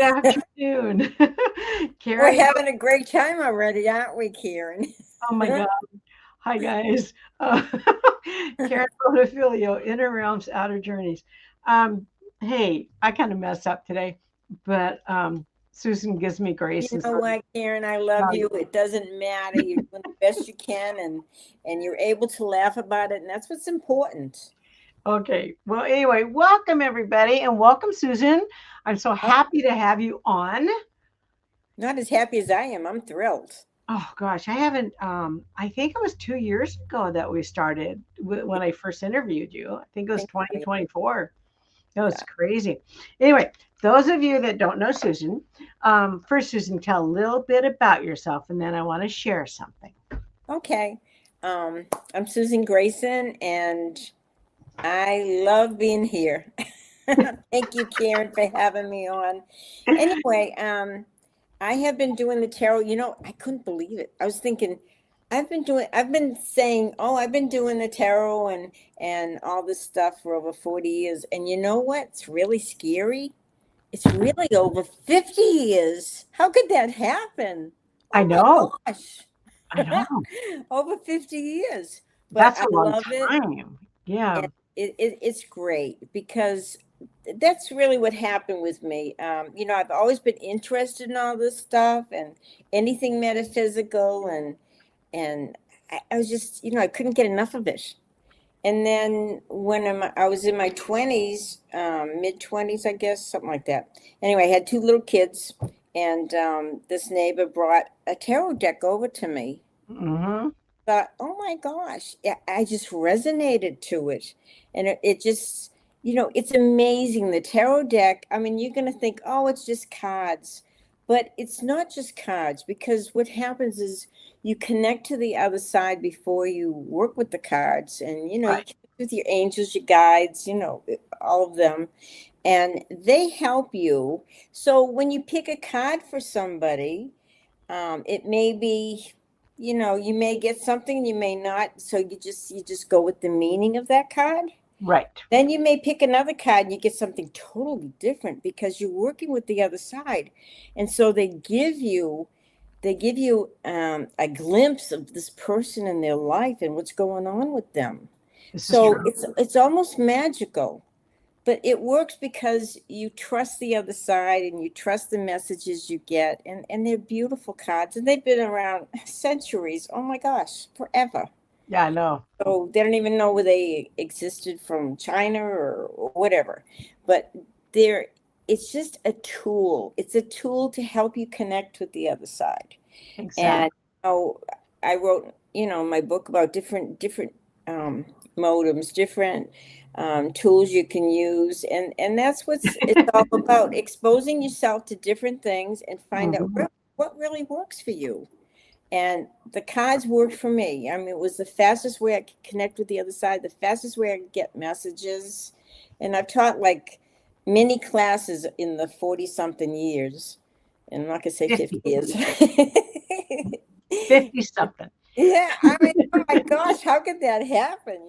Good afternoon. We're Karen, having a great time already, aren't we, Karen? oh my God. Hi, guys. Uh, Karen Bonafilio, Inner Realms, Outer Journeys. Um, hey, I kind of messed up today, but Susan gives me You grace. And know so, what, Karen? I love you. It doesn't matter. You're doing the best you can, and you're able to laugh about it, and that's what's important. okay. Well, anyway, welcome everybody, and welcome, Susan. I'm so Oh, happy to have you on. not as happy as I am. I'm thrilled. Oh gosh, I haven't. I think it was 2 years ago that we started when I first interviewed you. I think it was Think- 2024. That was Yeah. crazy. Anyway, those of you that don't know Susan, first, Susan, tell a little bit about yourself, and then I want to share something. Okay. I'm Susan Grayson, and I love being here. Thank you, Karen, for having me on. Anyway, I have been doing the tarot. I couldn't believe it. I was thinking, I've been saying, oh, I've been doing the tarot and all this stuff for over 40 years. And you know what? It's really scary. It's really over 50 years. How could that happen? I Oh my know, gosh. I know. Over 50 years. But That's I a long love it. time. Yeah, And it's great because that's really what happened with me. I've always been interested in all this stuff and anything metaphysical, and I was just, I couldn't get enough of it. And then when I was in my 20s, mid 20s, I guess, something like that. Anyway, I had two little kids, and this neighbor brought a tarot deck over to me. hmm Thought, oh my gosh, I just resonated to it. And it just, it's amazing. The tarot deck, I mean, you're going to think, oh, it's just cards. But it's not just cards, because what happens is you connect to the other side before you work with the cards. And, you right. connect with your angels, your guides, all of them. And they help you. So when you pick a card for somebody, it may be, you may get something, you may not. So you just go with the meaning of that card. Right. Then you may pick another card and you get something totally different because you're working with the other side. And so they give you a glimpse of this person in their life and what's going on with them. This is So true. it's almost magical. But it works because you trust the other side and you trust the messages you get. And they're beautiful cards. And they've been around centuries. Oh my gosh, forever. Yeah, I know. So they don't even know where they existed from China or whatever. But they're it's just a tool. It's a tool to help you connect with the other side. Exactly. And I wrote, my book about different um, modems, different tools you can use, and that's it's all about, exposing yourself to different things and find out hmm what really works for you. And the cards worked for me. I mean, it was the fastest way I could connect with the other side, the fastest way I could get messages. And I've taught like many classes in the 40 something years. And I'm not going to say 50 50, years. 50 something. Yeah, I mean, oh my gosh, how could that happen?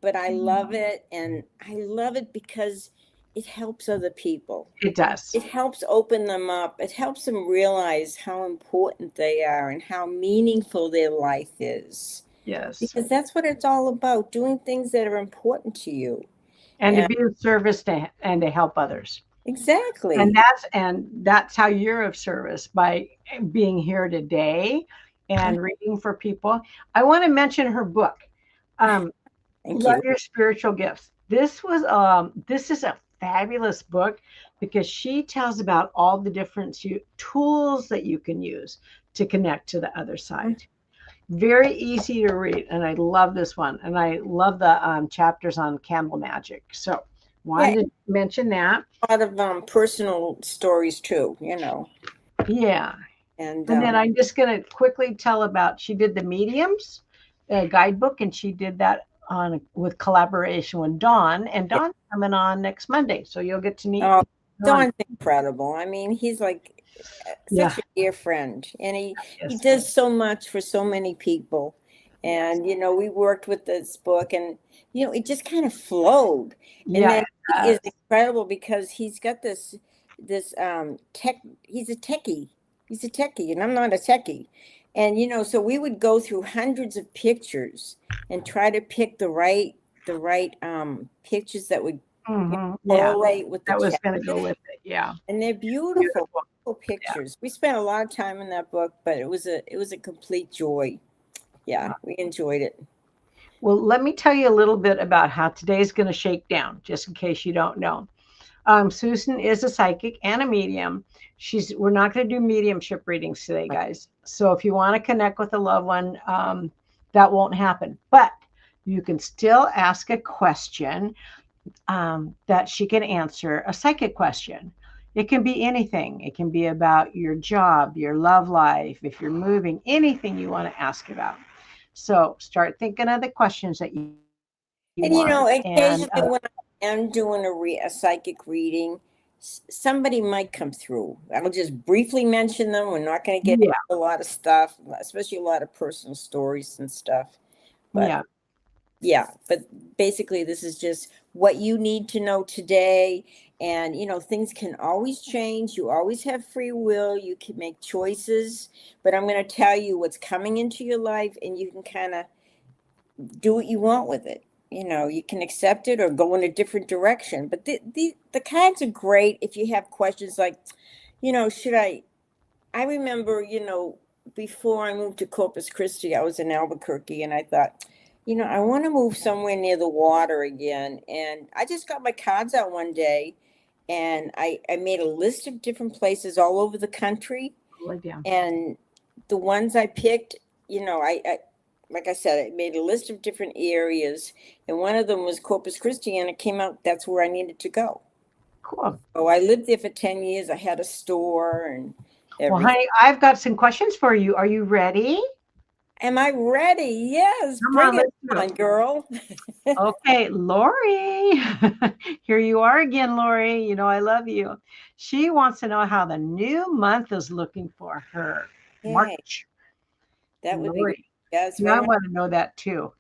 But I love it, and I love it because it helps other people. It does. It helps open them up. It helps them realize how important they are and how meaningful their life is. Yes. Because that's what it's all about, doing things that are important to you. And to And be of service and to help others. And exactly. that's how you're of service by being here today and reading for people. I want to mention her book, um, Thank Love you. Your Spiritual Gifts. This is a fabulous book because she tells about all the different tools that you can use to connect to the other side. Very easy to read, and I love this one. And I love the chapters on candle magic. So Yeah, wanted to mention that. a lot of personal stories too. Yeah. And And then I'm just going to quickly tell about she did the mediums guidebook, and she did that on with collaboration with Dawn, and yeah. Dawn's coming on next Monday, so you'll get to meet Oh, Dawn. Don's incredible. I mean, he's like Yeah, such a dear friend, and he yes, does so much for so many people. yes, And we worked with this book, and it just kind of flowed. And yeah, then it he is does. incredible because he's got this. this tech. He's a techie. He's a techie, and I'm not a techie. And so we would go through hundreds of pictures and try to pick the right pictures that would Yeah, correlate with the that was chat. going to go with it. Yeah, And they're beautiful, beautiful. beautiful Yeah. pictures. We spent a lot of time in that book, but it was a complete joy. Yeah, we enjoyed it. Well, let me tell you a little bit about how today's going to shake down, just in case you don't know. Susan is a psychic and a medium. We're not going to do mediumship readings today, guys. So if you want to connect with a loved one, that won't happen. But you can still ask a question that she can answer, a psychic question. It can be anything. It can be about your job, your love life, if you're moving, anything you want to ask about. So start thinking of the questions that you And want. And occasionally when I am doing a psychic reading, somebody might come through. I'll just briefly mention them. We're not going to get into a lot of stuff, especially a lot of personal stories and stuff. But but basically this is just what you need to know today. And things can always change. You always have free will. You can make choices. But I'm going to tell you what's coming into your life, and you can kind of do what you want with it. You can accept it or go in a different direction. But the cards are great if you have questions like, should I remember, before I moved to Corpus Christi, I was in Albuquerque, and I thought, I want to move somewhere near the water again. And I just got my cards out one day, and I made a list of different places all over the country. And the ones I picked, I like I said, I made a list of different areas, and one of them was Corpus Christi, and it came out that's where I needed to go. cool. So I lived there for 10 years. I had a store and everything. Well, honey, I've got some questions for you. Are you ready? Am I ready? Yes. Come Bring on, it let's on, girl. Okay, Lori. Here you are again, Lori. You know I love you. She wants to know how the new month is looking for her. Yay. March. That would be Lori. good. Yes, Yeah, I want to know that too.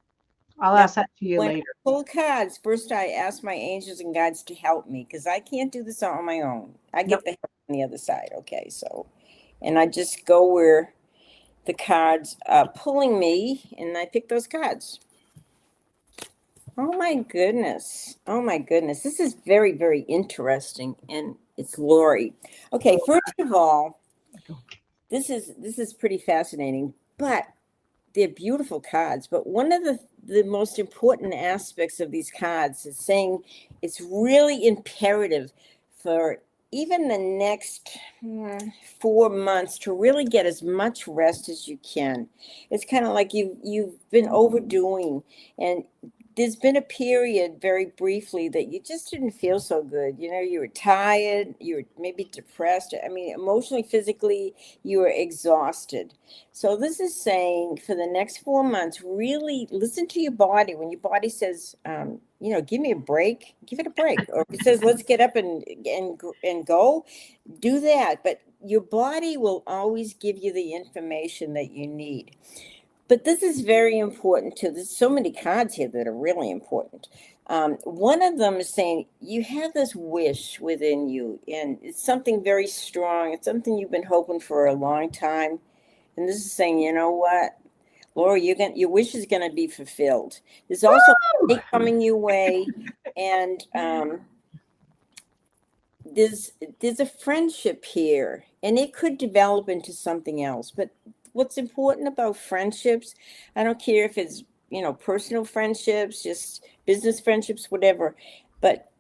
I'll Now, ask that to you when later. I pull cards, first I ask my angels and guides to help me because I can't do this on my own. I get the help on the other side. Okay, so, and I just go where the cards are pulling me, and I pick those cards. Oh my goodness. Oh my goodness. This is very, very interesting, and it's Lori. Okay, first of all, this is pretty fascinating, but they're beautiful cards. But one of the most important aspects of these cards is saying it's really imperative for even the next 4 months to really get as much rest as you can. It's kind of like you've been overdoing, and there's been a period very briefly that you just didn't feel so good. You were tired, you were maybe depressed. I mean, emotionally, physically, you were exhausted. So this is saying for the next 4 months, really listen to your body. When your body says, give me a break, give it a break. Or if it says, let's get up and go, do that. But your body will always give you the information that you need. But this is very important too. There's so many cards here that are really important. One of them is saying you have this wish within you, and it's something very strong. It's something you've been hoping for a long time. And this is saying, you know what, Laura, your wish is going to be fulfilled. There's also money coming your way, and there's a friendship here, and it could develop into something else. But what's important about friendships, I don't care if it's, personal friendships, just business friendships, whatever, but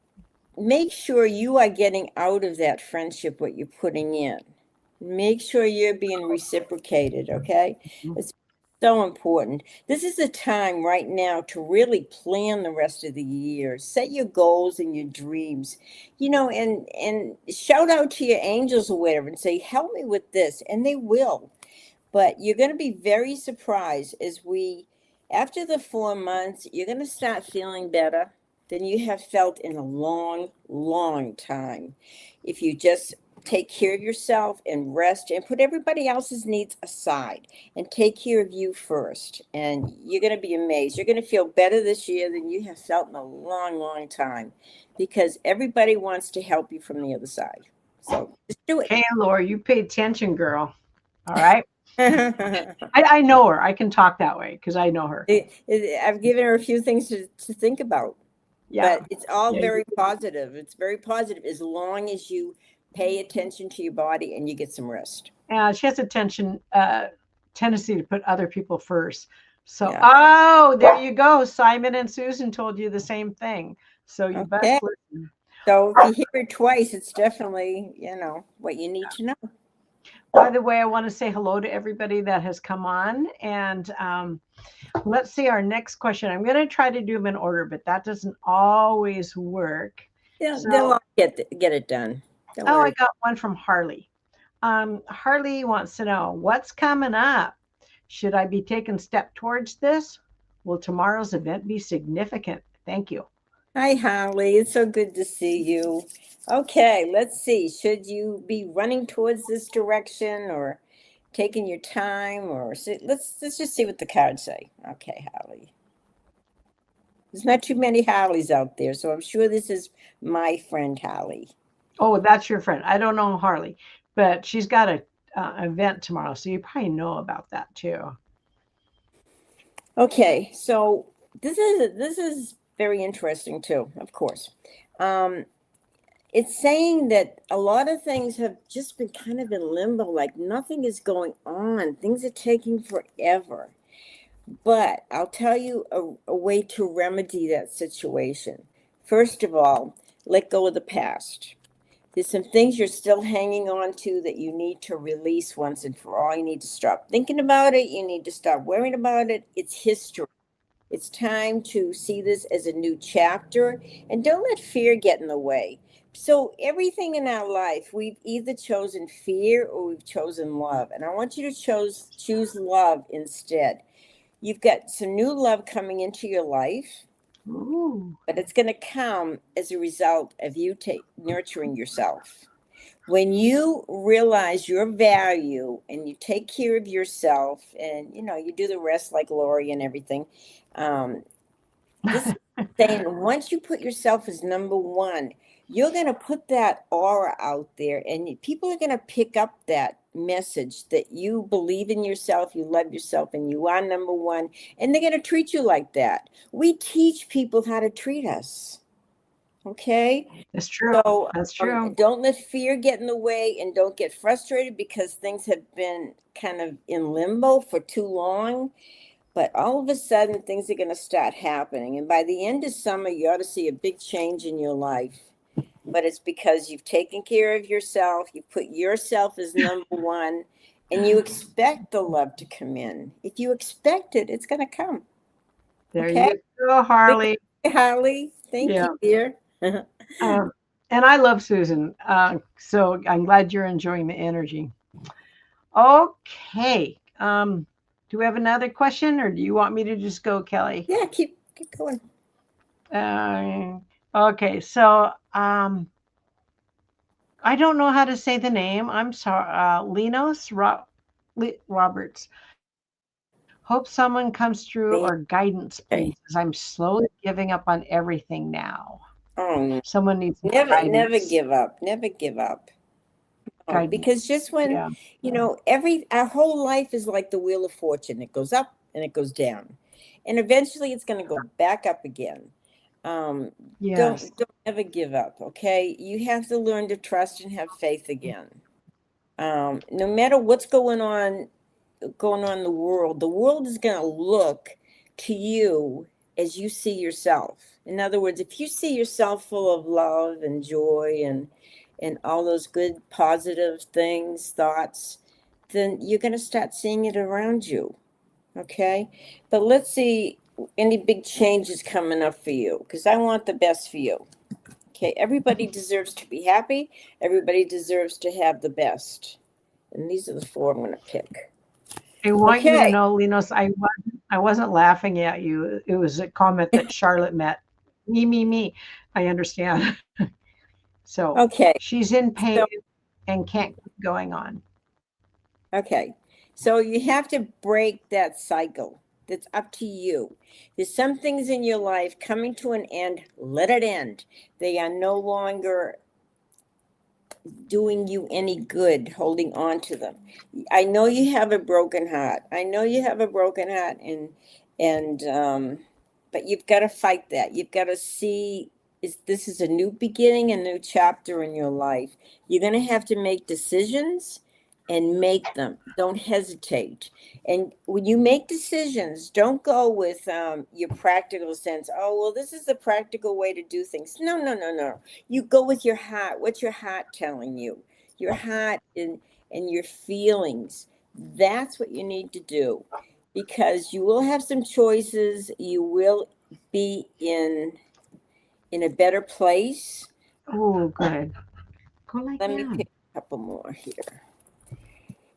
make sure you are getting out of that friendship what you're putting in. Make sure you're being reciprocated, okay? It's so important. This is the time right now to really plan the rest of the year. Set your goals and your dreams, and shout out to your angels or whatever and say, help me with this. And they will. But you're going to be very surprised after the 4 months, you're going to start feeling better than you have felt in a long, long time. If you just take care of yourself and rest and put everybody else's needs aside and take care of you first. And you're going to be amazed. You're going to feel better this year than you have felt in a long, long time because everybody wants to help you from the other side. So just do it. Okay, Laura, you pay attention, girl. All right. I know her. I can talk that way because I know her. I've given her a few things to think about, Yeah. but it's all Yeah. very positive. It's very positive as long as you pay attention to your body and you get some rest. She has a tendency to put other people first. So, Yeah. oh, there you go. Simon and Susan told you the same thing. So you best Okay. listen. So if you hear it twice, it's definitely, what you need to know. By the way, I want to say hello to everybody that has come on. And let's see our next question. I'm going to try to do them in order, but that doesn't always work. They'll all get it done. Don't I worry. got one from Harley. Harley wants to know what's coming up. Should I be taking step towards this? Will tomorrow's event be significant? Thank you. Hi, Holly. It's so good to see you. Okay, let's see. Should you be running towards this direction or taking your time, or let's just see what the cards say. Okay, Holly. There's not too many Hollies out there, so I'm sure this is my friend Holly. Oh, that's your friend. I don't know Harley, but she's got a event tomorrow, so you probably know about that too. Okay, so this is very interesting too, of course. It's saying that a lot of things have just been kind of in limbo, like nothing is going on. Things are taking forever. But I'll tell you a way to remedy that situation. First of all, let go of the past. There's some things you're still hanging on to that you need to release once and for all. You need to stop thinking about it. You need to stop worrying about it. It's history. It's time to see this as a new chapter, and don't let fear get in the way. So everything in our life, we've either chosen fear or we've chosen love. And I want you to choose love instead. You've got some new love coming into your life, Ooh. but it's going to come as a result of you nurturing yourself. When you realize your value and you take care of yourself, and you do the rest like Lori and everything, this is saying once you put yourself as number one, you're going to put that aura out there, and people are going to pick up that message that you believe in yourself, you love yourself, and you are number one, and they're going to treat you like that. We teach people how to treat us. Okay. That's true. So That's true. don't let fear get in the way, and don't get frustrated because things have been kind of in limbo for too long. But all of a sudden, things are going to start happening. And by the end of summer, you ought to see a big change in your life. But it's because you've taken care of yourself. You put yourself as number one, and you expect the love to come in. If you expect it, it's going to come. There Okay? you go, Harley. Hey, Holly. Thank you, dear. And I love Susan. So I'm glad you're enjoying the energy. Okay. Do we have another question, or do you want me to just go, Kelly? Yeah, keep going. Okay. So I don't know how to say the name. I'm sorry. Linos Roberts. Hope someone comes through or guidance, please, because I'm slowly giving up on everything now. Oh, Someone needs never give up. Never give up. Oh, because just when our whole life is like the wheel of fortune. It goes up and it goes down, and eventually it's going to go back up again. Yes. Don't ever give up. Okay, you have to learn to trust and have faith again. No matter what's going on in the world is going to look to you as you see yourself. In other words, if you see yourself full of love and joy and all those good positive things, thoughts, then you're going to start seeing it around you. Okay, but let's see any big changes coming up for you, because I want the best for you. Okay, everybody deserves to be happy. Everybody deserves to have the best. And these are the four I'm going to pick. I want you to know, Linos, I wasn't laughing at you. It was a comment that Charlotte met. Me. I understand. So she's in pain and can't keep going on. Okay. So you have to break that cycle. That's up to you. There's some things in your life coming to an end. Let it end. They are no longer doing you any good holding on to them. I know you have a broken heart. I know you have a broken heart, and but you've got to fight that. You've got to see this is a new beginning, a new chapter in your life. You're going to have to make decisions and make them. Don't hesitate. And when you make decisions, don't go with your practical sense. Oh, well, this is the practical way to do things. No, no, no, no. You go with your heart. What's your heart telling you? Your heart and your feelings. That's what you need to do, because you will have some choices. You will be in a better place. Oh, good. Go like Let me that. pick a couple more here.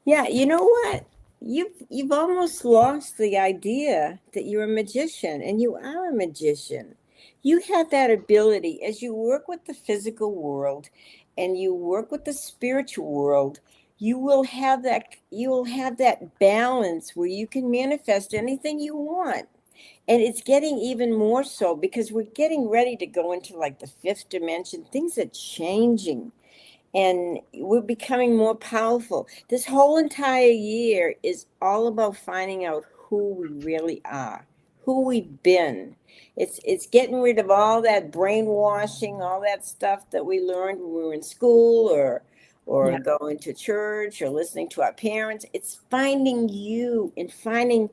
Yeah, you know what? You've almost lost the idea that you're a magician, and you are a magician. You have that ability as you work with the physical world and you work with the spiritual world. You will have that balance where you can manifest anything you want. And it's getting even more so because we're getting ready to go into like the fifth dimension. Things are changing and we're becoming more powerful. This whole entire year is all about finding out who we really are, who we've been. It's getting rid of all that brainwashing, all that stuff that we learned when we were in school or Yeah. going to church or listening to our parents. It's finding you and finding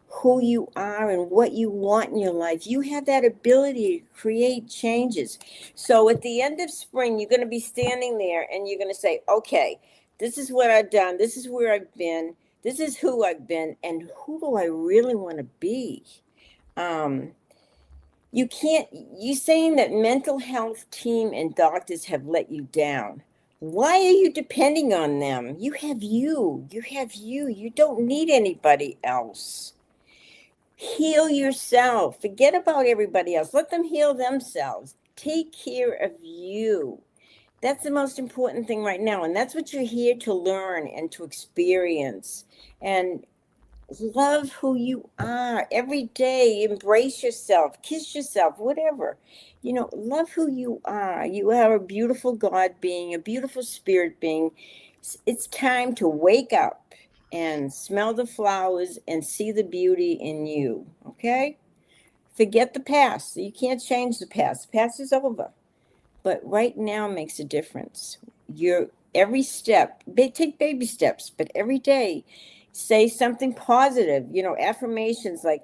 who you are and what you want in your life. You have that ability to create changes. So at the end of spring, you're going to be standing there and you're going to say, okay, this is what I've done. This is where I've been. This is who I've been. And who do I really want to be? You can't, you saying that mental health team and doctors have let you down. Why are you depending on them? You have you. You have you. You don't need anybody else. Heal yourself. Forget about everybody else. Let them heal themselves. Take care of you. That's the most important thing right now. And that's what you're here to learn and to experience. And love who you are every day. Embrace yourself. Kiss yourself. Whatever. Love who you are. You are a beautiful God being, a beautiful spirit being. It's time to wake up and smell the flowers and see the beauty in you. Okay? Forget the past. You can't change the past. The past is over. But right now makes a difference. You're every step, take baby steps, but every day say something positive. Affirmations like,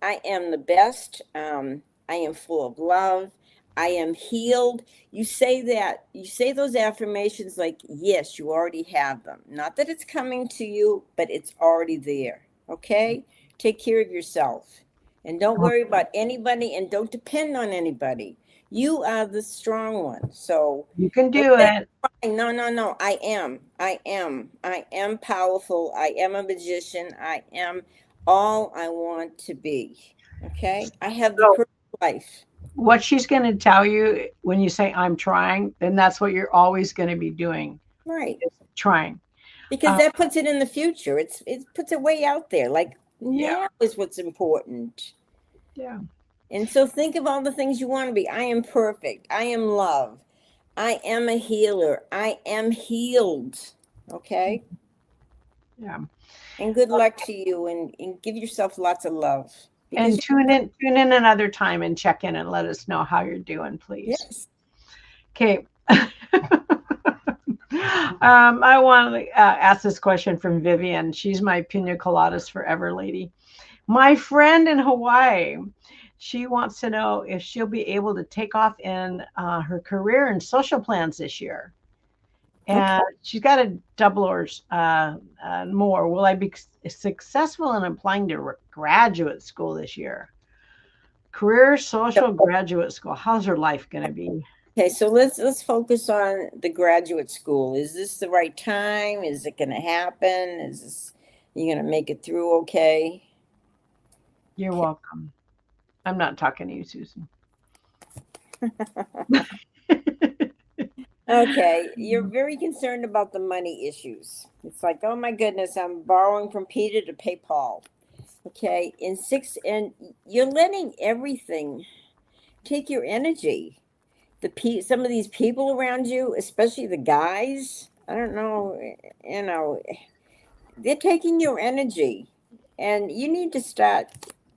I am the best. I am full of love. I am healed. You say that. You say those affirmations like, yes, you already have them. Not that it's coming to you, but it's already there. Okay? Take care of yourself. And don't worry about anybody and don't depend on anybody. You are the strong one. So You can don't do say, it. no, no, no. I am. I am. I am powerful. I am a magician. I am all I want to be. Okay? I have the So, perfect life. what she's going to tell you when you say, I'm trying, then that's what you're always going to be doing, Right. is trying. Because that puts it in the future. It puts it way out there. Like Yeah. now is what's important. Yeah. And so think of all the things you want to be. I am perfect. I am love. I am a healer. I am healed. Okay? Yeah. And good luck to you and give yourself lots of love. Because And tune in another time and check in and let us know how you're doing, please. yes. Okay. I want to ask this question from Vivian. She's my Pina Coladas Forever lady. My friend in Hawaii, she wants to know if she'll be able to take off in her career and social plans this year. And she's got a double or more. Will I be successful in applying to graduate school this year? Career, social, graduate school. How's her life going to be? Okay, so let's focus on the graduate school. Is this the right time? Is it going to happen? Is this you going to make it through okay? You're welcome. I'm not talking to you, Susan. Okay, you're very concerned about the money issues. It's like, oh my goodness, I'm borrowing from Peter to pay Paul. Okay, and you're letting everything take your energy. some of these people around you, especially the guys, I don't know, they're taking your energy, and you need to start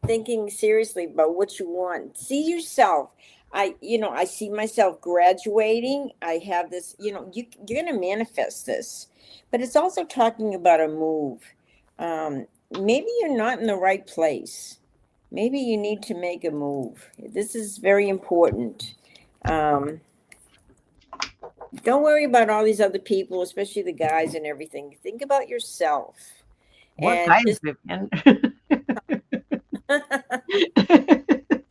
thinking seriously about what you want. See yourself. I see myself graduating. I have this, you're going to manifest this, but it's also talking about a move. Maybe you're not in the right place. Maybe you need to make a move. This is very important. Don't worry about all these other people, especially the guys and everything. Think about yourself. What And guys, Vivian?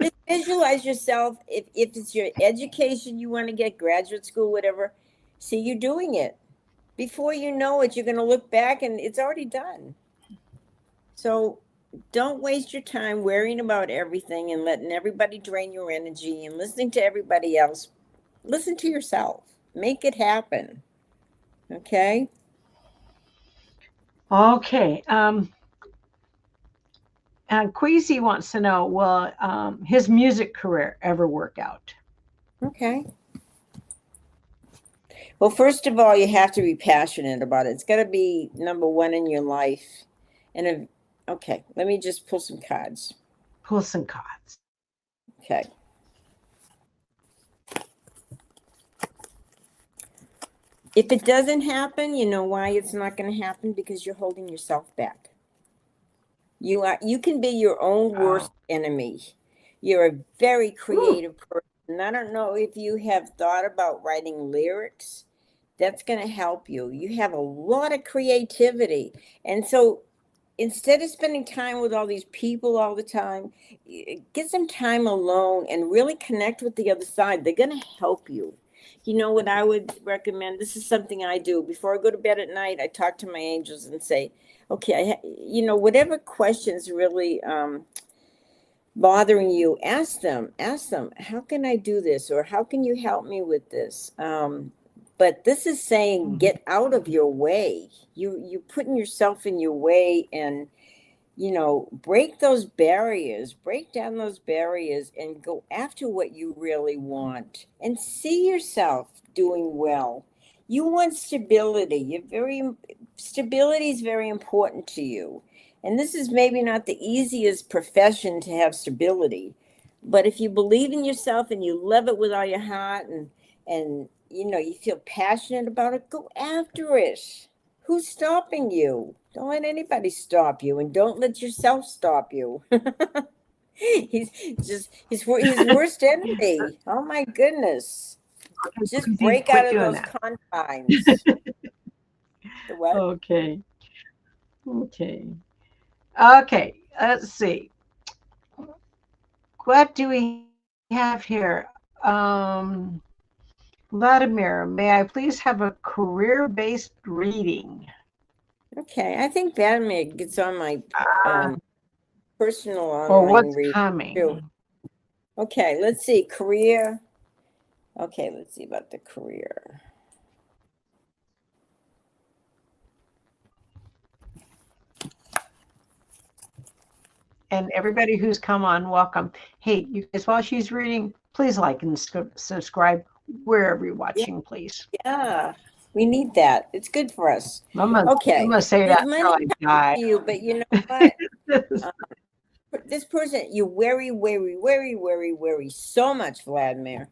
just visualize yourself. If it's your education, you want to get graduate school, whatever, see you doing it. Before you know it, you're going to look back and it's already done. So don't waste your time worrying about everything and letting everybody drain your energy and listening to everybody else. Listen to yourself. Make it happen. Okay? Okay. Queasy wants to know, will his music career ever work out? Okay. Well, first of all, you have to be passionate about it. It's got to be number one in your life. Okay, let me just pull some cards. Pull some cards. Okay. If it doesn't happen, you know why it's not going to happen? Because you're holding yourself back. You can be your own worst enemy. You're a very creative person. I don't know if you have thought about writing lyrics. That's going to help you. You have a lot of creativity. And so instead of spending time with all these people all the time, get some time alone and really connect with the other side. They're going to help you. You know what I would recommend? This is something I do. Before I go to bed at night, I talk to my angels and say, okay, whatever questions really bothering you, ask them, how can I do this? Or how can you help me with this? But this is saying, get out of your way. You putting yourself in your way, and break those barriers, break down those barriers, and go after what you really want, and see yourself doing well. You want stability. Stability is very important to you. And this is maybe not the easiest profession to have stability, but if you believe in yourself and you love it with all your heart, and you feel passionate about it, go after it. Who's stopping you? Don't let anybody stop you, and don't let yourself stop you. He's his worst enemy. Oh my goodness. Just break out of those confines. The what? Okay. Let's see. What do we have here? Vladimir, may I please have a career-based reading? Okay, I think Vladimir gets on my personal online or what's reading coming? too. Okay, let's see. Career. Okay, let's see about the career. And everybody who's come on, welcome. Hey, you guys, while she's reading, please like and subscribe wherever you're watching, please. Yeah, we need that. It's good for us. I'm Okay. gonna say that until I die. You, but you know what? This person, you worry so much, Vladimir.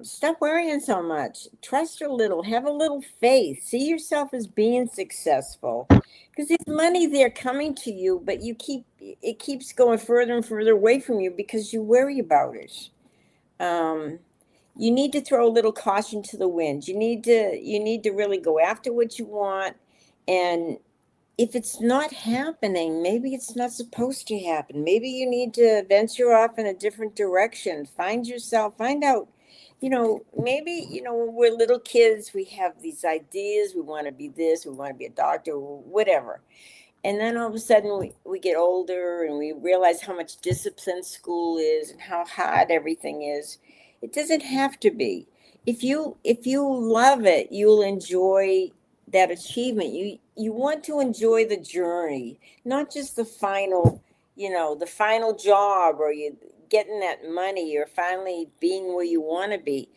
Stop worrying so much. Trust a little. Have a little faith. See yourself as being successful. Because there's money there coming to you, but it keeps going further and further away from you because you worry about it. You need to throw a little caution to the wind. You need to really go after what you want. And if it's not happening, maybe it's not supposed to happen. Maybe you need to venture off in a different direction. Find out, maybe, when we're little kids, we have these ideas. We want to be this, we want to be a doctor, whatever. And then all of a sudden we get older and we realize how much discipline school is and how hard everything is. It doesn't have to be. If you love it, you'll enjoy that achievement. You want to enjoy the journey, not just the final job, or you getting that money, or finally being where you want to be.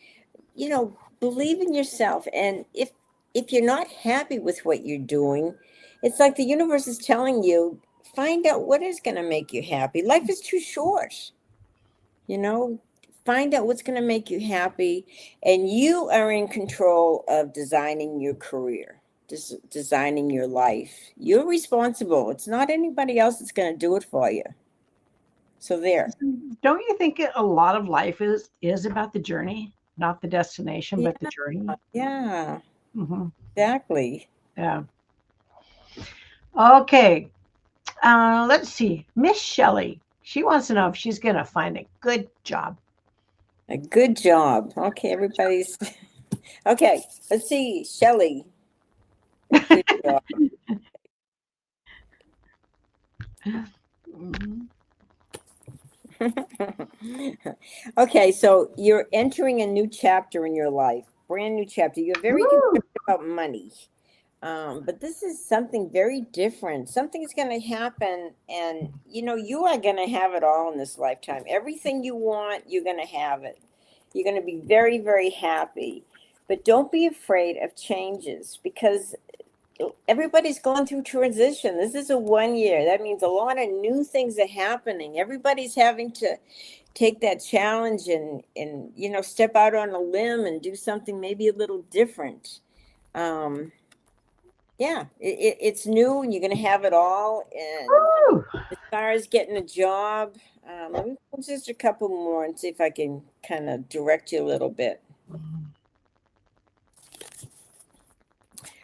believe in yourself. And if you're not happy with what you're doing, it's like the universe is telling you, find out what is going to make you happy. Life is too short. you know Find out what's going to make you happy, and you are in control of designing your career, designing your life. You're responsible. It's not anybody else that's going to do it for you. So there. Don't you think a lot of life is about the journey, not the destination, but the Yeah, journey? yeah, Hmm. exactly. Yeah. Okay. Let's see. Miss Shelley. She wants to know if she's going to find a good job. A good job. Okay, everybody's okay. Let's see, Shelley. A good job. Mhm. Okay, so you're entering a new chapter in your life, brand new chapter. You're very concerned Woo! about money, but this is something very different. Something's going to happen, and you are going to have it all in this lifetime. Everything you want, you're going to have it. You're going to be very, very happy. But don't be afraid of changes, because everybody's going through transition. This is a 1 year. That means a lot of new things are happening. Everybody's having to take that challenge and step out on a limb and do something maybe a little different. um yeah, it's new, and you're going to have it all. And Woo! as far as getting a job, let me put just a couple more and see if I can kind of direct you a little bit.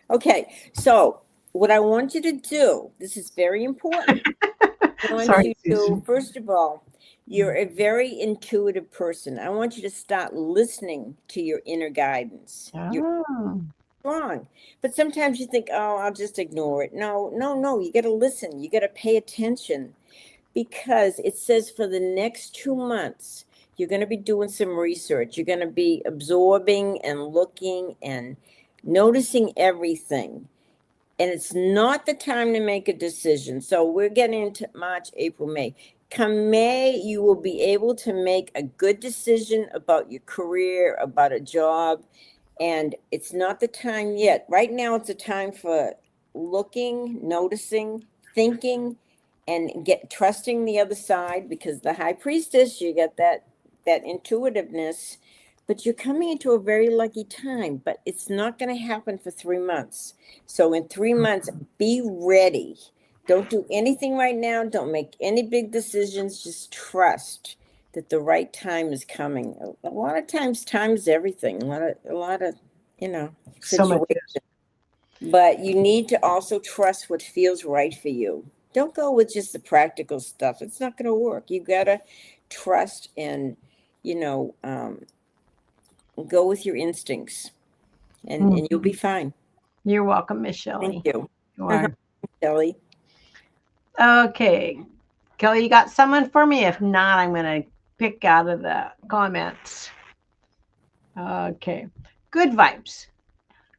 Okay, so what I want you to do, this is very important. I want Sorry, you to, Susan. first of all, you're a very intuitive person. I want you to start listening to your inner guidance. You're Oh, strong, but sometimes you think, oh, I'll just ignore it. No, no, no. You got to listen. You got to pay attention, because it says for the next 2 months, you're going to be doing some research. You're going to be absorbing and looking and noticing everything. And it's not the time to make a decision. So we're getting into March, April, May. Come May, you will be able to make a good decision about your career, about a job. And it's not the time yet. Right now, it's a time for looking, noticing, thinking, and trusting the other side, because the high priestess, you get that intuitiveness. But you're coming into a very lucky time, but it's not going to happen for 3 months. So in 3 months, be ready. Don't do anything right now. Don't make any big decisions. Just trust that the right time is coming. A lot of times, time is everything. A lot of so much situations. is. But you need to also trust what feels right for you. Don't go with just the practical stuff. It's not going to work. You got to trust and, you know, um, go with your instincts, and you'll be Mhm. fine. You're welcome, Miss Thank Shelley. you, You are. Kelly. Okay. Kelly, you got someone for me? If not, I'm going to pick out of the comments. Okay. Good vibes.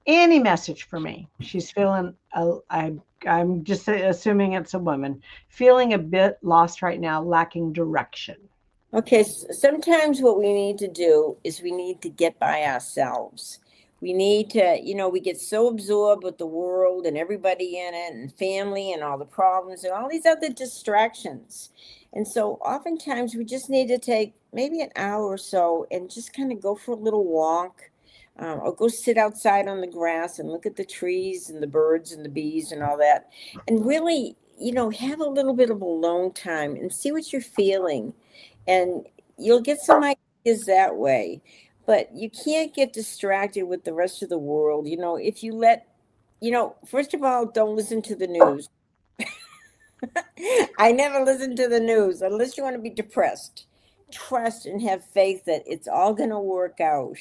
Any message for me? She's feeling, I'm just assuming it's a woman, feeling a bit lost right now, lacking direction. Okay, sometimes what we need to do is we need to get by ourselves. We need to, we get so absorbed with the world and everybody in it and family and all the problems and all these other distractions. And so oftentimes we just need to take maybe an hour or so and just kind of go for a little walk, or go sit outside on the grass and look at the trees and the birds and the bees and all that. And really, have a little bit of alone time and see what you're feeling, and you'll get some ideas that way. But you can't get distracted with the rest of the world. If you let, first of all, don't listen to the news. I never listen to the news unless you want to be depressed. Trust and have faith that it's all going to work out,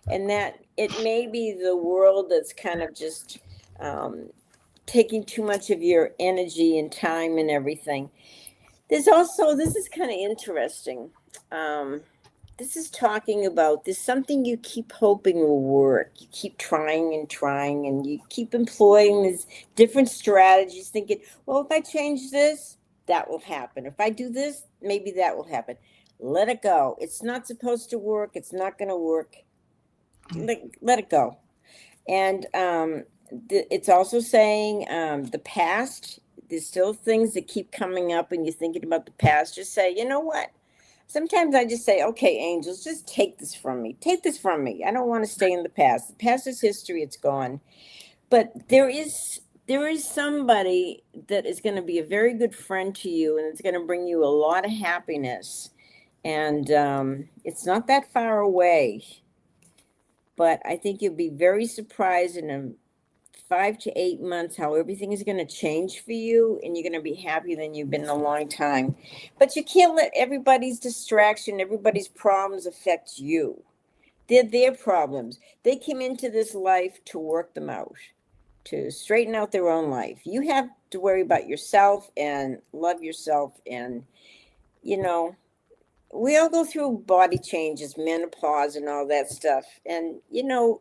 and that it may be the world that's kind of just um, taking too much of your energy and time and everything. This is kind of interesting. Um, this is talking about there's something you keep hoping will work. You keep trying, and you keep employing these different strategies, thinking, well, if I change this, that will happen. If I do this, maybe that will happen. Let it go. It's not supposed to work. It's not going to work. let it go. And it's also saying the past, there's still things that keep coming up and you're thinking about the past. Just say, you know what? Sometimes I just say, okay, angels, just take this from me. Take this from me. I don't want to stay in the past. The past is history. It's gone. But there is somebody that is going to be a very good friend to you, and it's going to bring you a lot of happiness. And it's not that far away, but I think you'll be very surprised in a 5 to 8 months how everything is going to change for you, and you're going to be happier than you've been in a long time. But you can't let everybody's distraction, everybody's problems affect you. They're their problems. They came into this life to work them out, to straighten out their own life. You have to worry about yourself and love yourself. And, you know, we all go through body changes, menopause, and all that stuff. And, Oh,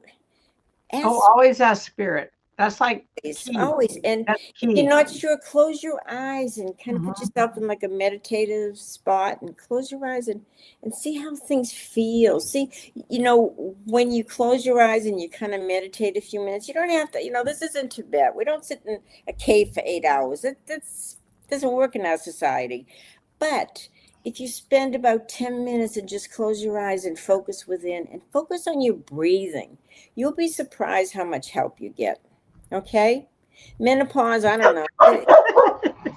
as always ask spirit. That's like key. always. And That's if you're key. not sure, close your eyes and kind of put Mhm. yourself in like a meditative spot and close your eyes and see how things feel. See, when you close your eyes and you kind of meditate a few minutes, you don't have to, this isn't Tibet. We don't sit in a cave for 8 hours. That's doesn't work in our society. But if you spend about 10 minutes and just close your eyes and focus within and focus on your breathing, you'll be surprised how much help you get. Okay? Menopause, I don't know.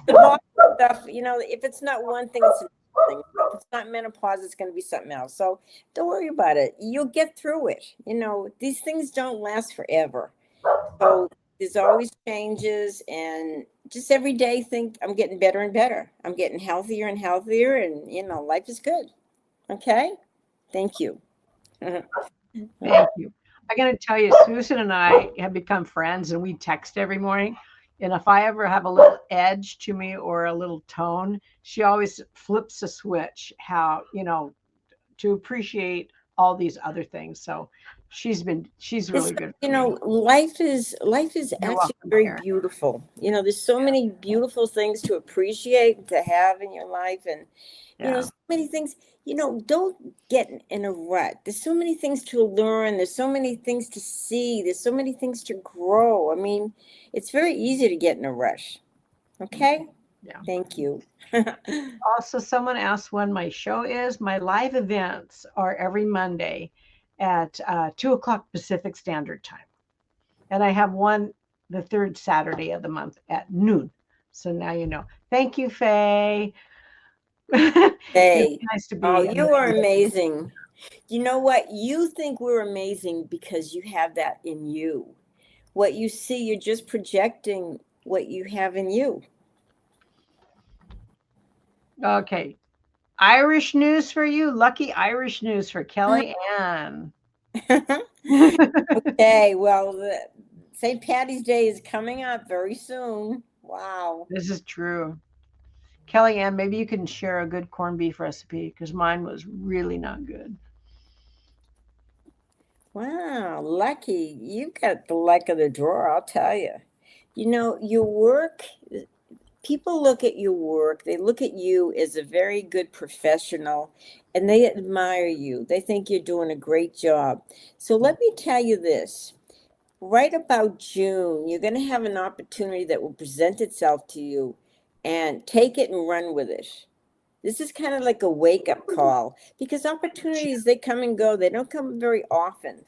The body stuff, if it's not one thing, it's another thing. If it's not menopause, it's going to be something else. So don't worry about it. You'll get through it. These things don't last forever. So there's always changes, and just every day think I'm getting better and better. I'm getting healthier and healthier, and life is good. Okay? Thank you. Thank you. I got to tell you, Susan and I have become friends, and we text every morning. And if I ever have a little edge to me or a little tone, she always flips a switch. How to appreciate all these other things. So she's It's really good for me. life is You're actually welcome, very Karen. beautiful. There's so many beautiful things to appreciate and to have in your life, and Yeah. so many things. Don't get in a rut. There's so many things to learn. There's so many things to see. There's so many things to grow. I mean, it's very easy to get in a rush. Okay? Yeah. Thank you. Also, someone asked when my show is. My live events are every Monday at 2 o'clock Pacific Standard Time. And I have one the third Saturday of the month at noon. So now you know. Thank you, Faye. It's Hey, nice to oh, be. you are amazing. You know what? You think we're amazing because you have that in you. What you see, you're just projecting what you have in you. Okay. Irish news for you. Lucky Irish news for Kelly Ann. Okay, well, St. Patty's Day is coming up very soon. Wow. This is true. Kelly Ann, maybe you can share a good corned beef recipe because mine was really not good. Wow, lucky. You got the luck of the draw, I'll tell you. Your work, people look at your work, they look at you as a very good professional, and they admire you. They think you're doing a great job. So let me tell you this. Right about June, you're going to have an opportunity that will present itself to you, and take it and run with it. This is kind of like a wake up call, because opportunities, they come and go. They don't come very often,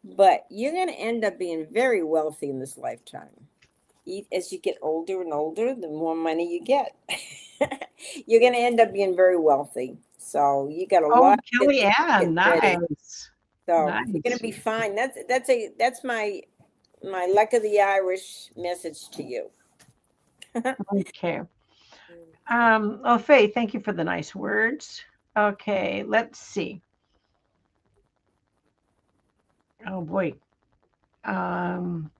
but you're going to end up being very wealthy in this lifetime. As you get older and older, the more money you get. You're going to end up being very wealthy. So you got a Oh, lot to Kelly get Ann, ready. nice. So you're going to Nice. be fine. That's my luck of the Irish message to you. Okay. Oh, Faye, thank you for the nice words. Okay, let's see. Oh boy. Um,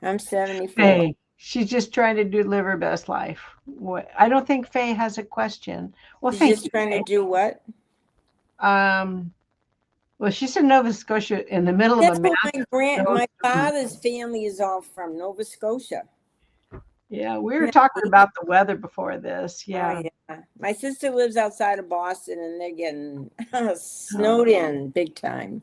I'm 74. Faye, she's just trying to do live her best life. What? I don't think Faye has a question. Well, She's thank just you, trying to Faye. do what? Um, well, she's in Nova Scotia in the middle of a That's where massive my snowstorm. father's family is all from, Nova Scotia. Yeah, we were Isn't that talking neat? about the weather before this. Oh Yeah. yeah. My sister lives outside of Boston, and they're getting snowed Oh. in big time.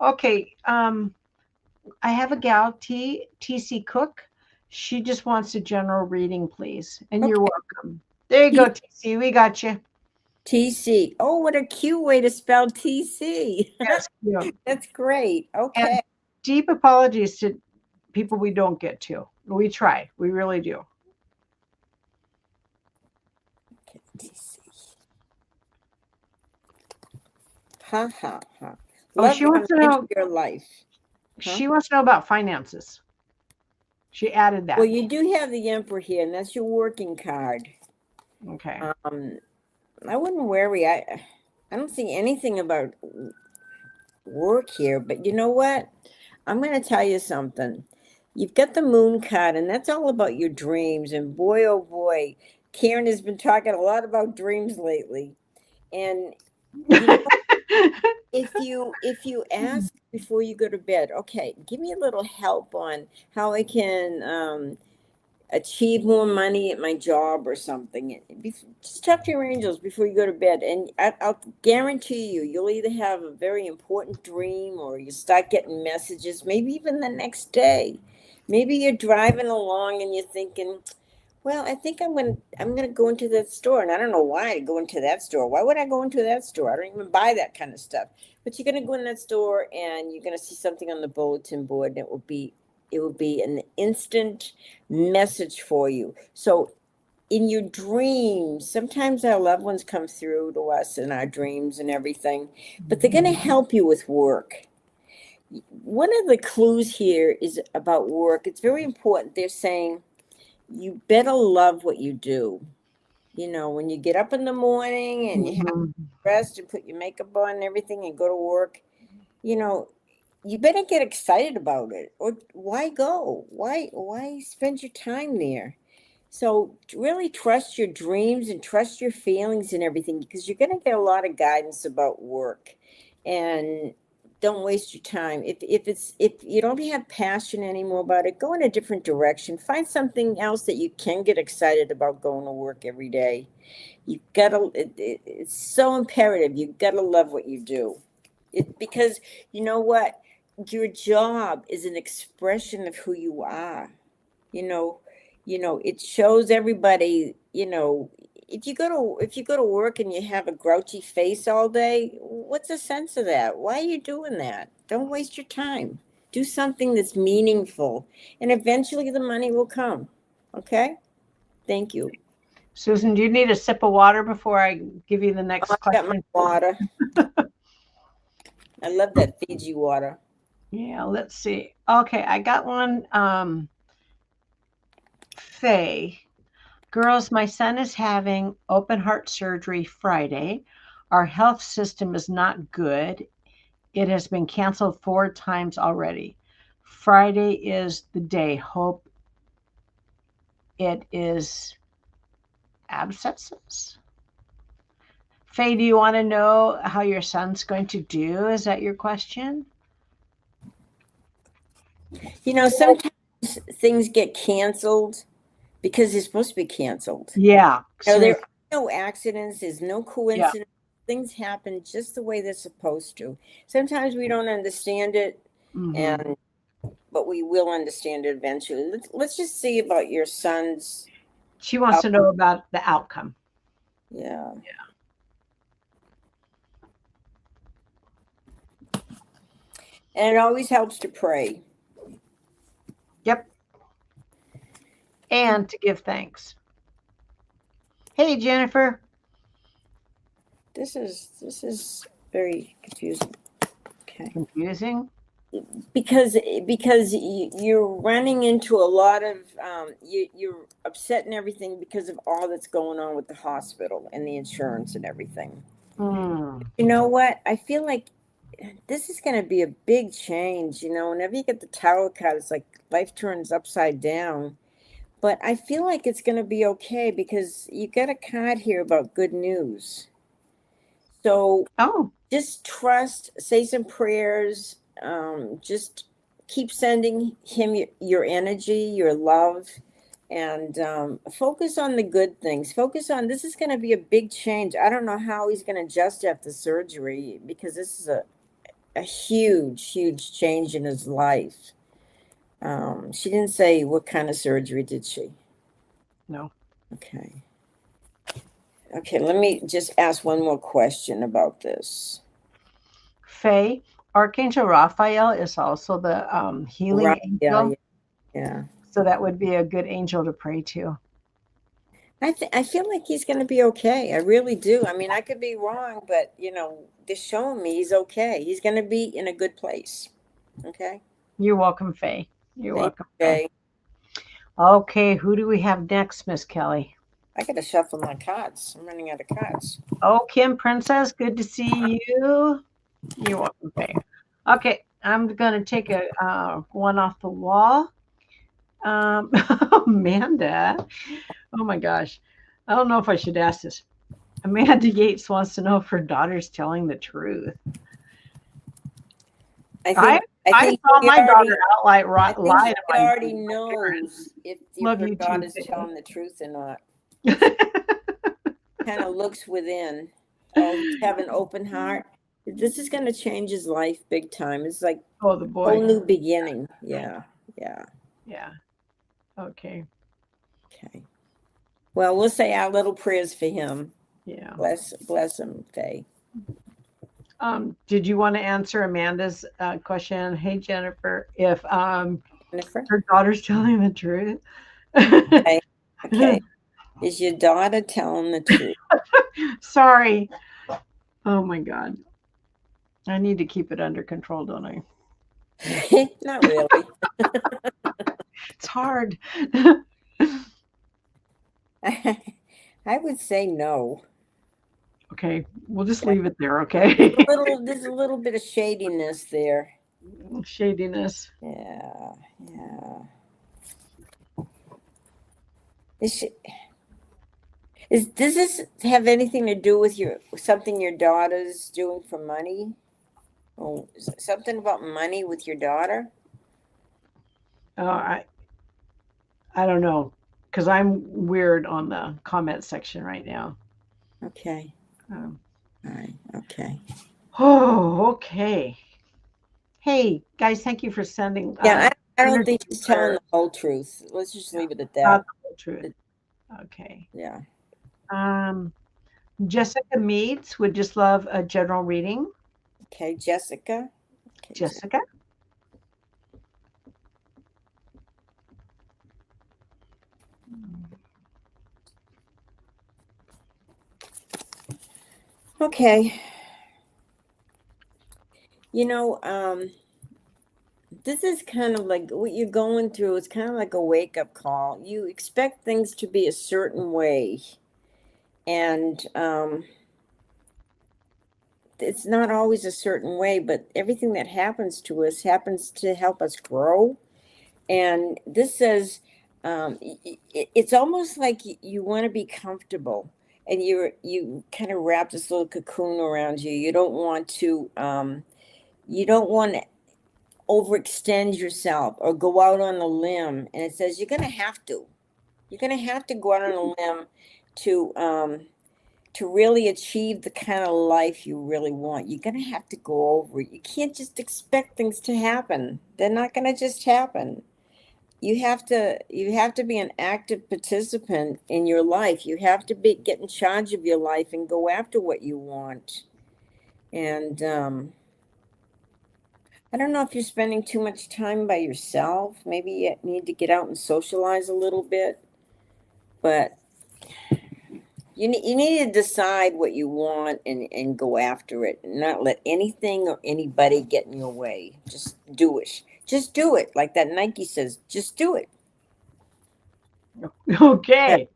Okay. I have a gal, TC Cook. She just wants a general reading, please. And you're Okay. welcome. There you go, TC. We got you. TC. Oh, what a cute way to spell TC. Yes. Yeah. That's great. And Okay. deep apologies to people we don't get to. We try. We really do. TC. Ha ha ha. Oh, Love she wants coming to into know. your life. Huh? She wants to know about finances. She added Well, that. you do have the Emperor here, and that's your working card. Okay. I wouldn't worry. I don't see anything about work here, but you know what? I'm going to tell you something. You've got the moon card, and that's all about your dreams. And boy, oh boy, Karen has been talking a lot about dreams lately. And you know, if you ask before you go to bed, okay, give me a little help on how I can achieve more money at my job or something. Just talk to your angels before you go to bed, and I'll guarantee you, you'll either have a very important dream or you start getting messages, maybe even the next day. Maybe you're driving along and you're thinking, well, I think I'm gonna go into that store, and I don't know why I go into that store. Why would I go into that store? I don't even buy that kind of stuff. But you're gonna go in that store, and you're gonna see something on the bulletin board, and it will be an instant message for you. So in your dreams, sometimes our loved ones come through to us in our dreams and everything, but they're gonna help you with work. One of the clues here is about work. It's very important. They're saying you better love what you do. You know, when you get up in the morning and you have Mhm. rest and put your makeup on and everything and go to work, you know, you better get excited about it. Or why go? Why spend your time there? So really trust your dreams and trust your feelings and everything, because you're going to get a lot of guidance about work. And don't waste your time. If you don't have passion anymore about it, go in a different direction. Find something else that you can get excited about going to work every day. It's so imperative. You've got to love what you do. Because you know what? Your job is an expression of who you are. you know it shows everybody. If you go to work and you have a grouchy face all day, what's the sense of that? Why are you doing that? Don't waste your time. Do something that's meaningful, and eventually the money will come. Okay. Thank you. Susan, do you need a sip of water before I give you the Oh, next I got my question? water. I love that Fiji water. Yeah, let's see. Okay, I got one. Faye. Girls, my son is having open heart surgery Friday. Our health system is not good. It has been canceled 4 times already. Friday is the day. Hope it is abscesses. Faye, do you want to know how your son's going to do? Is that your question? Sometimes things get canceled because they're supposed to be canceled. Yeah, There are seriously. no accidents. There's no Yeah. coincidence. Things happen just the way they're supposed to. Sometimes we don't understand it, Hmm. and but we will understand it eventually. Let's just see about your son's She wants health. to know about the outcome. Yeah. And it always helps to pray. Yep. And to give thanks. Hey, Jennifer. This is very confusing. Okay. Confusing. Because you're running into a lot of you're upset and everything because of all that's going on with the hospital and the insurance and everything. Mm. You know what? I feel like this is going to be a big change. Whenever you get the tower card, it's like life turns upside down. But I feel like it's going to be okay because you got a card here about good news. So Oh, just trust, say some prayers, just keep sending him your energy, your love, and focus on the good things. Focus on this is going to be a big change. I don't know how he's going to adjust after surgery because this is a huge, huge change in his life. She didn't say what kind of surgery, did she? No. Okay. Okay, let me just ask one more question about this. Faye, Archangel Raphael is also the healing Right. Yeah, angel. yeah. So that would be a good angel to pray to. I feel like he's going to be okay. I really do. I mean, I could be wrong, but they're showing me he's okay. He's going to be in a good place. Okay. You're welcome, Faye. You're Thank welcome, you, Faye. Faye. Okay, who do we have next, Miss Kelly? I got to shuffle my cards. I'm running out of cards. Oh, Kim Princess, good to see you. You're welcome, Faye. Okay, I'm going to take a one off the wall. Amanda. Oh my gosh. I don't know if I should ask this. Amanda Yates wants to know if her daughter's telling the truth. I think saw she my daughter outright I think lie she to my already parents. knows if Love her you too, daughter's Faye. telling the truth or not. Kind of looks within. Oh, he's have an open heart. This is going to change his life big time. It's like Oh, the a boy. whole new beginning. Yeah, yeah. Yeah. Okay. Okay. Well, we'll say our little prayers for him. Yeah. Bless him, Faye. Did you want to answer Amanda's question? Hey, Jennifer, if Jennifer? her daughter's telling the truth. Okay. Okay. Is your daughter telling the truth? Sorry. Oh my God. I need to keep it under control, don't I? Not really. It's hard. I would say no. Okay, we'll just leave it there, okay? There's a little bit of shadiness there. Shadiness. Yeah, yeah. Does this have anything to do with something your daughter's doing for money? Oh, something about money with your daughter? I don't know, because I'm weird on the comment section right now. Okay. All right. Okay. Oh, okay. Hey, guys, thank you for sending. Yeah, I don't think energy she's telling prayers. the whole truth. Let's just leave it at that. Not the whole truth. Okay. Yeah. Jessica Meads would just love a general reading. Okay, Jessica. Okay, Jessica. Okay. This is kind of like what you're going through. It's kind of like a wake-up call. You expect things to be a certain way, and it's not always a certain way, but everything that happens to us happens to help us grow. And this says it's almost like you want to be comfortable, and you kind of wrap this little cocoon around you. You don't want to overextend yourself or go out on a limb. And it says you're going to have to go out on a limb to really achieve the kind of life you really want. You're going to have to go over it. You can't just expect things to happen. They're not going to just happen. You have to be an active participant in your life. You have to get in charge of your life and go after what you want. And I don't know if you're spending too much time by yourself. Maybe you need to get out and socialize a little bit. But you need to decide what you want and go after it, and not let anything or anybody get in your way. Just do it. Just do it. Like that Nike says, just do it. Okay.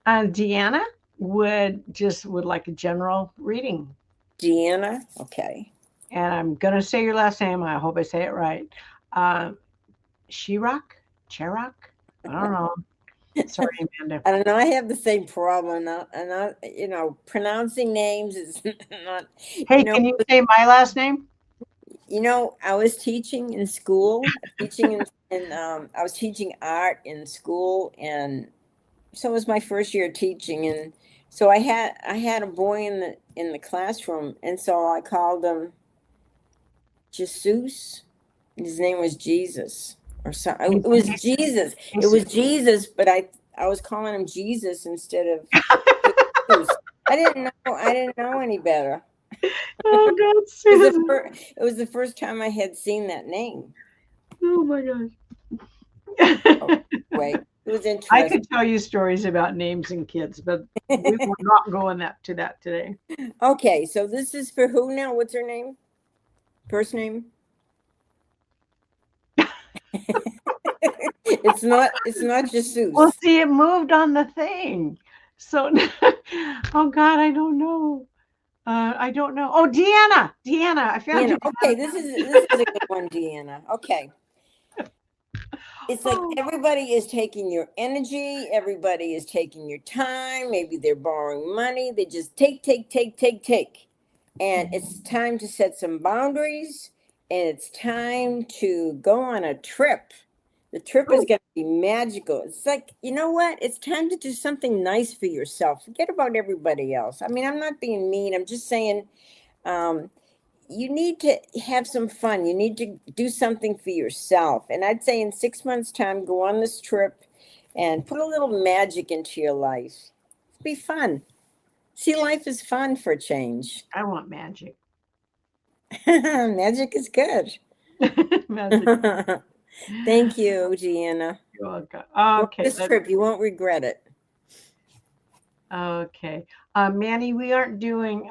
Deanna would like a general reading. Deanna, okay. And I'm gonna say your last name. I hope I say it right. Chirac? I don't know. Sorry, Amanda. I don't know. I have the same problem. Pronouncing names is not. Hey, can you say my last name? I was teaching in school, I was teaching art in school, and so it was my first year teaching, and So I had a boy in the classroom, and so I called him Jesus. His name was Jesus, or something. It was Jesus. It was Jesus, but I was calling him Jesus instead of Jesus. I didn't know any better. Oh God, It was Susan. it was the first time I had seen that name. Oh my gosh. Oh, wait, it was I interesting. could tell you stories about names and kids, but we will not go in that to that today. Okay, so this is for who now? What's her name? First name? It's not Jesus. Well, see, it moved on the thing. So, oh God, I don't know. I don't know. Oh, Deanna, Deanna, I found you. Deanna. Okay, this is a good one, Deanna. Okay. It's like Oh, everybody is taking your energy, everybody is taking your time, maybe they're borrowing money, they just take. And it's time to set some boundaries, and it's time to go on a trip. The trip is going to be magical. It's like, you know what? It's time to do something nice for yourself. Forget about everybody else. I mean, I'm not being mean. I'm just saying, you need to have some fun. You need to do something for yourself. And I'd say in 6 months' time, go on this trip and put a little magic into your life. Be fun. See, life is fun for a change. I want magic. Magic is good. Magic. Thank you, Deanna. You're welcome. Go on Okay. this trip, you won't regret it. Okay. Manny, we aren't doing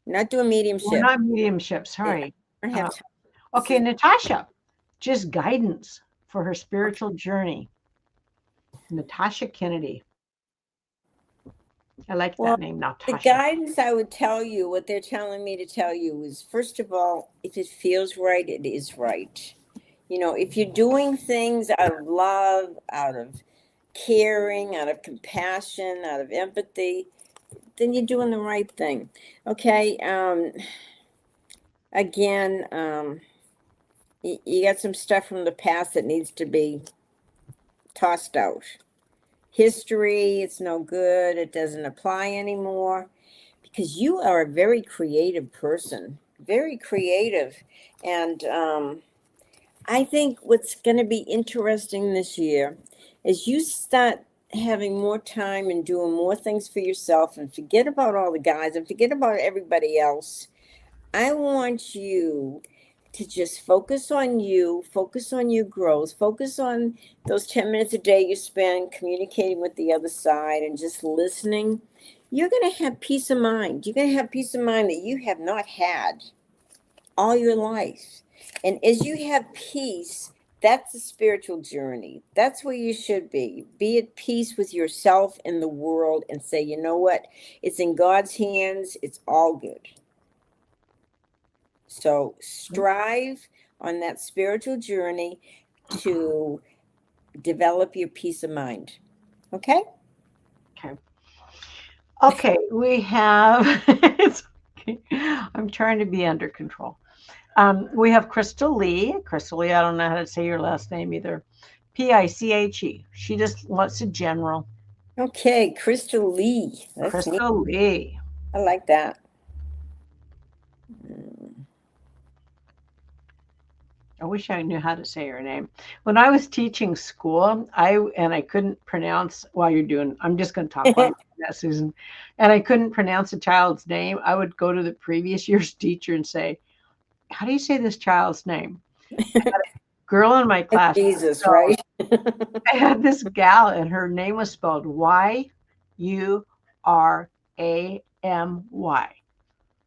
Not doing mediumship. we're not mediumship, sorry. I have time. Okay, Natasha, just guidance for her spiritual journey. Natasha Kennedy. I like that name, Natasha. The guidance I would tell you, what they're telling me to tell you is, first of all, if it feels right, it is right. You know, if you're doing things out of love, out of caring, out of compassion, out of empathy, then you're doing the right thing. Okay. Again, you got some stuff from the past that needs to be tossed out. History, it's no good. It doesn't apply anymore, because you are a very creative person, very creative. And I think what's going to be interesting this year is you start having more time and doing more things for yourself, and forget about all the guys and forget about everybody else. I want you to just focus on you, focus on your growth, focus on those 10 minutes a day you spend communicating with the other side and just listening. You're going to have peace of mind. You're going to have peace of mind that you have not had all your life. And as you have peace, that's a spiritual journey. That's where you should be. Be at peace with yourself and the world, and say, you know what? It's in God's hands. It's all good. So strive on that spiritual journey to develop your peace of mind. Okay? Okay. Okay, we have, I'm trying to be under control. We have Crystal Lee. Crystal Lee, I don't know how to say your last name either. Piche. She just wants a general. Okay, Crystal Lee. That's Crystal neat. Lee. I like that. I wish I knew how to say her name. When I was teaching school, I couldn't pronounce while you're doing. I'm just going to talk while you're doing that, Susan. And I couldn't pronounce a child's name. I would go to the previous year's teacher and say, "How do you say this child's name?" I had a girl in my class. Jesus, right? I had this gal, and her name was spelled Yuramy.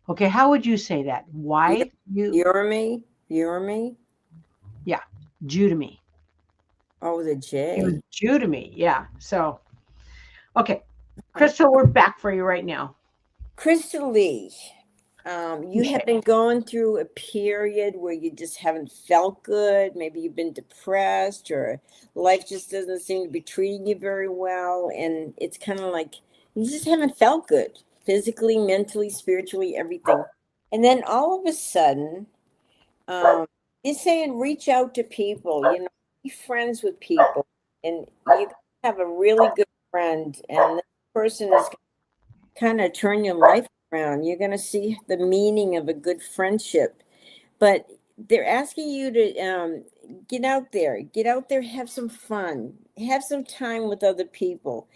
Okay, how would you say that? Uramy? Yeah, Judemy. Oh, the J. It was Judemy, yeah. So, okay, Crystal, we're back for you right now. Crystal Lee, you have been going through a period where you just haven't felt good. Maybe you've been depressed, or life just doesn't seem to be treating you very well. And it's kind of like you just haven't felt good physically, mentally, spiritually, everything. And then all of a sudden, you're saying reach out to people, be friends with people, and you have a really good friend, and this person is kind of turn your life around. You're going to see the meaning of a good friendship. But they're asking you to get out there, have some fun, have some time with other people.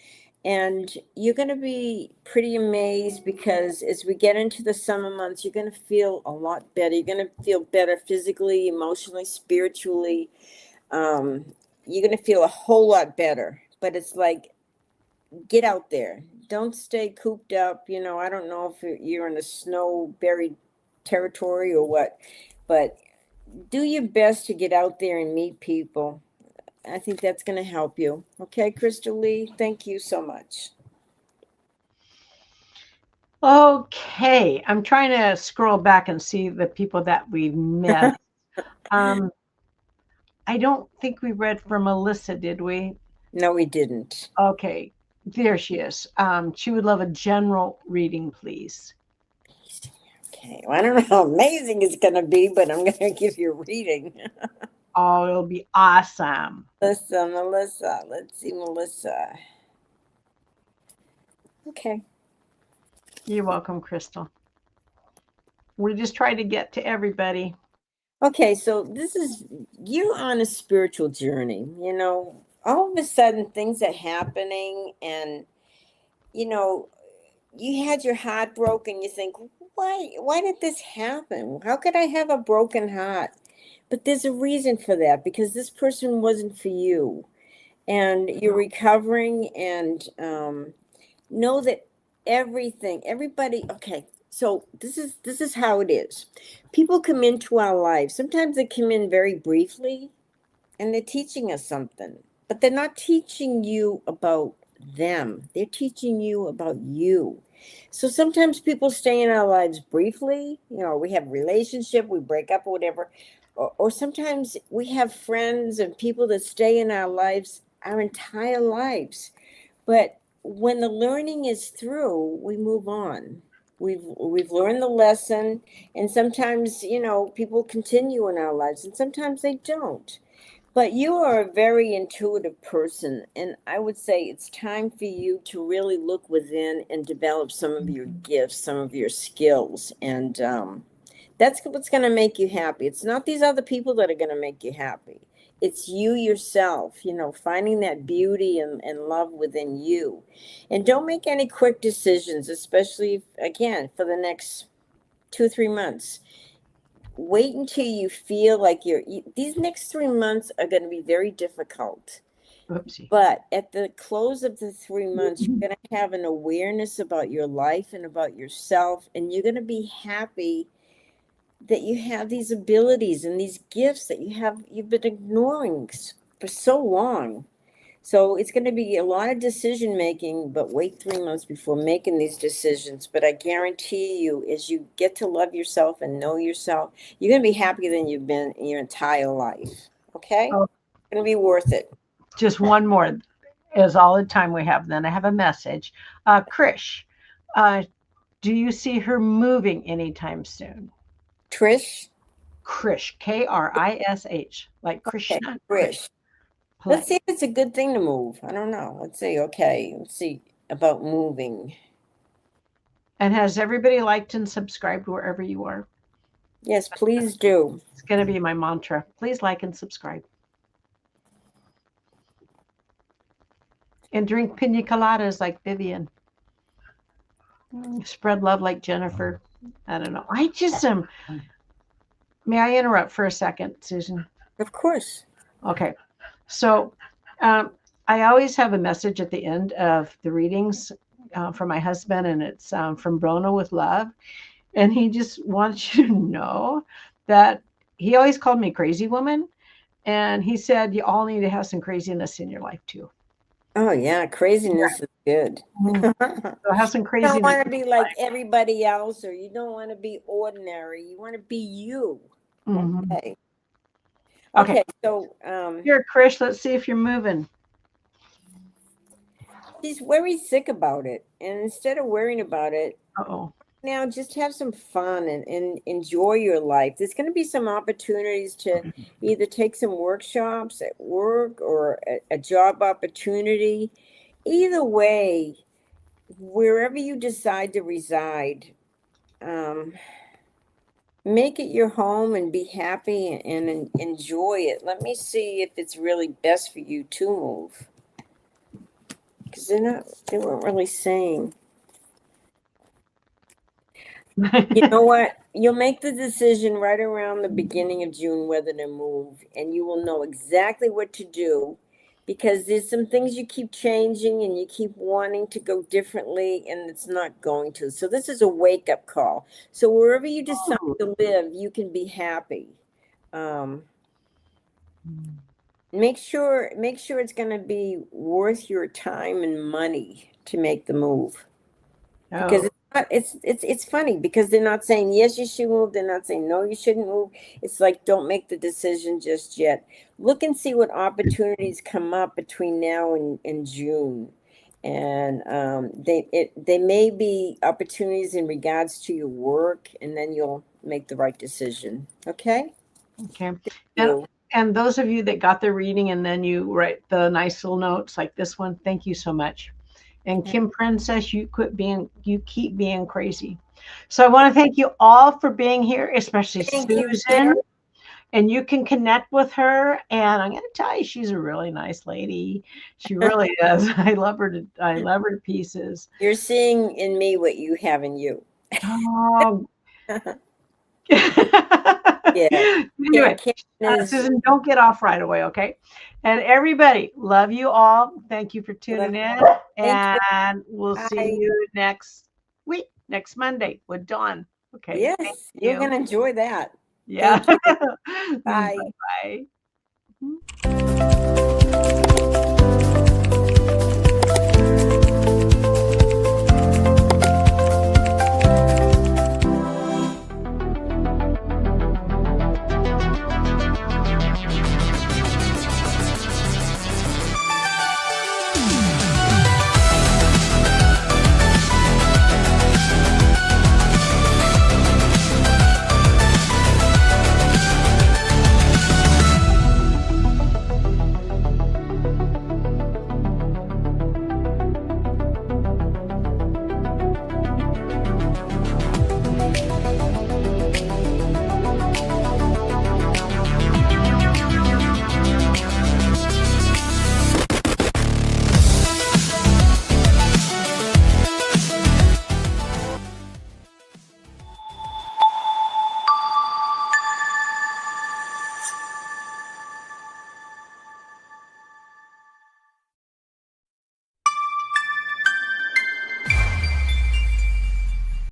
And you're going to be pretty amazed, because as we get into the summer months, you're going to feel a lot better. You're going to feel better physically, emotionally, spiritually. You're going to feel a whole lot better. But it's like, get out there. Don't stay cooped up. I don't know if you're in a snow buried territory or what, but do your best to get out there and meet people. I think that's going to help you. Okay, Crystal Lee, thank you so much. Okay, I'm trying to scroll back and see the people that we missed. I don't think we read for Melissa, did we? No, we didn't. Okay, there she is. She would love a general reading, please. Okay, well, I don't know how amazing it's going to be, but I'm going to give you a reading. Oh, it'll be awesome. Melissa. Let's see, Melissa. Okay. You're welcome, Crystal. We just try to get to everybody. Okay, so you're on a spiritual journey. All of a sudden things are happening, and you had your heart broken. You think, why did this happen? How could I have a broken heart? But there's a reason for that, because this person wasn't for you, and you're recovering. And know that everybody. Okay, so this is how it is. People come into our lives. Sometimes they come in very briefly, and they're teaching us something, but they're not teaching you about them. They're teaching you about you. So sometimes people stay in our lives briefly. We have a relationship, we break up or whatever. Or sometimes we have friends and people that stay in our lives our entire lives. But when the learning is through, we move on. We've learned the lesson, and sometimes, people continue in our lives, and sometimes they don't. But you are a very intuitive person, and I would say it's time for you to really look within and develop some of your gifts, some of your skills, and that's what's going to make you happy. It's not these other people that are going to make you happy. It's you yourself, finding that beauty and love within you. And don't make any quick decisions, especially, again, for the next 2 or 3 months. Wait until you feel like these next 3 months are going to be very difficult. Oopsie. But at the close of the 3 months, you're going to have an awareness about your life and about yourself, and you're going to be happy that you have these abilities and these gifts that you've been ignoring for so long. So it's going to be a lot of decision making, but wait 3 months before making these decisions. But I guarantee you, as you get to love yourself and know yourself, you're going to be happier than you've been in your entire life. Okay? Oh, It's going to be worth it. just one more is all the time we have. Then I have a message. Krish, do you see her moving anytime soon? Trish? Krish, Krish, like Krishna. Okay, Trish. Let's see if it's a good thing to move. I don't know. Let's see. Okay. Let's see about moving. And has everybody liked and subscribed wherever you are? Yes, please do. It's going to be my mantra. Please like and subscribe. And drink pina coladas like Vivian. Spread love like Jennifer. I don't know. I just may I interrupt for a second, Susan? Of course. Okay. So I always have a message at the end of the readings from my husband, and it's from Brona with love. And he just wants you to know that he always called me crazy woman. And he said, you all need to have some craziness in your life too. Oh, yeah. Craziness is good. So have some You craziness. don't want to be like everybody else, or you don't want to be ordinary. You want to be you. Mm-hmm. Okay. Okay. So here, Krish, let's see if you're moving. She's very sick about it. And instead of worrying about it, Uh-oh. now just have some fun and enjoy your life. There's going to be some opportunities to either take some workshops at work or a job opportunity. either way, wherever you decide to reside, make it your home and be happy and enjoy it. Let me see if it's really best for you to move. Because they weren't really saying. You know what? You'll make the decision right around the beginning of June whether to move, and you will know exactly what to do, because there's some things you keep changing and you keep wanting to go differently, and it's not going to. So this is a wake-up call. So wherever you decide to live, you can be happy. Make sure it's going to be worth your time and money to make the move. Because it's funny, because they're not saying yes you should move, they're not saying no you shouldn't move. It's like, don't make the decision just yet. Look and see what opportunities come up between now and June, and they may be opportunities in regards to your work, and then you'll make the right decision. Okay. And those of you that got the reading and then you write the nice little notes like this one, thank you so much. And Kim Princess, you keep being crazy. So I want to thank you all for being here, especially Susan. And you can connect with her. And I'm going to tell you, she's a really nice lady. She really is. I love her to pieces. You're seeing in me what you have in you. Oh. Yeah. Anyway, Susan, don't get off right away, okay? And everybody, love you all. Thank you for tuning in. And we'll see you next week, next Monday with Dawn. Okay. Yes, you're going to enjoy that. Yeah. Bye. Bye.